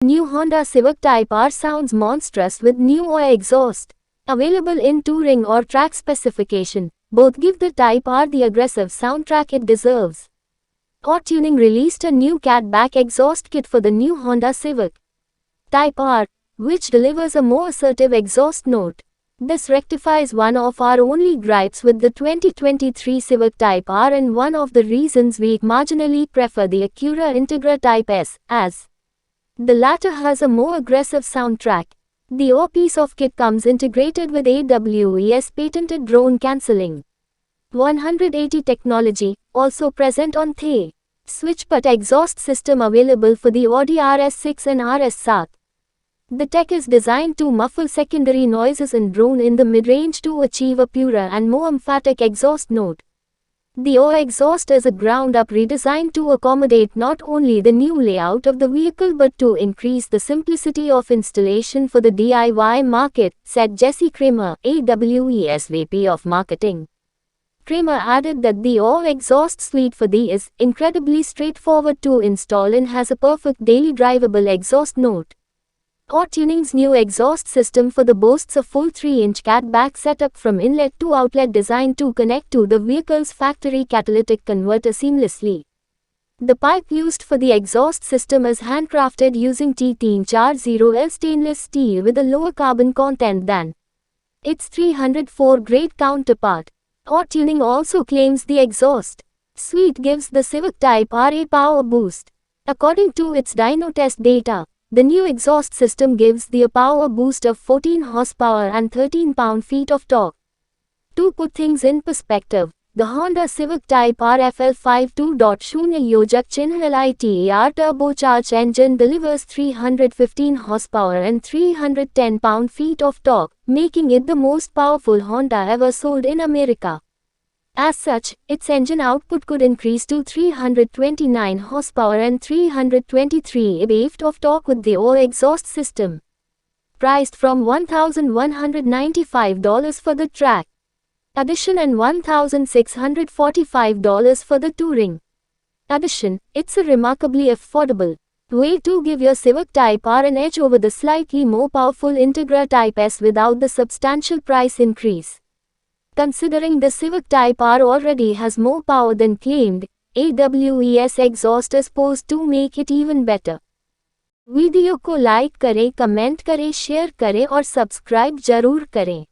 new Honda Civic Type R sounds monstrous with new OI exhaust. Available in touring or track specification, both give the Type R the aggressive soundtrack it deserves. Tuning released a new catback exhaust kit for the new Honda Civic Type R, which delivers a more assertive exhaust note. This rectifies one of our only gripes with the 2023 Civic Type R and one of the reasons we marginally prefer the Acura Integra Type S, as the latter has a more aggressive soundtrack. The OR piece of kit comes integrated with AWE's patented drone cancelling 180 technology, also present on the switch-put exhaust system available for the Audi RS6 and RS7. The tech is designed to muffle secondary noises and drone in the mid-range to achieve a purer and more emphatic exhaust note. The OR exhaust is a ground-up redesign to accommodate not only the new layout of the vehicle but to increase the simplicity of installation for the DIY market, said Jesse Kramer, AWE's VP of Marketing. Kramer added that the OR exhaust suite for the is incredibly straightforward to install and has a perfect daily drivable exhaust note. Tuning's new exhaust system for the boasts a full 3-inch catback setup from inlet to outlet designed to connect to the vehicle's factory catalytic converter seamlessly. The pipe used for the exhaust system is handcrafted using T340L stainless steel with a lower carbon content than its 304 grade counterpart. Tuning also claims the exhaust suite gives the Civic Type R a power boost. According to its dyno test data, the new exhaust system gives the power boost of 14 horsepower and 13 pound-feet of torque. To put things in perspective, the Honda Civic Type R FL5 2.0 Yojak Chinhal ITAR turbocharged engine delivers 315 horsepower and 310 pound-feet of torque, making it the most powerful Honda ever sold in America. As such, its engine output could increase to 329 horsepower and 323 lb-ft of torque with the OR exhaust system. Priced from $1,195 for the track edition and $1,645 for the touring edition, it's a remarkably affordable way to give your Civic Type R an edge over the slightly more powerful Integra Type S without the substantial price increase. Considering the Civic Type R already has more power than claimed, AWE's exhaust is posed to make it even better. Video को like करें, comment करें, share करें और subscribe जरूर करें।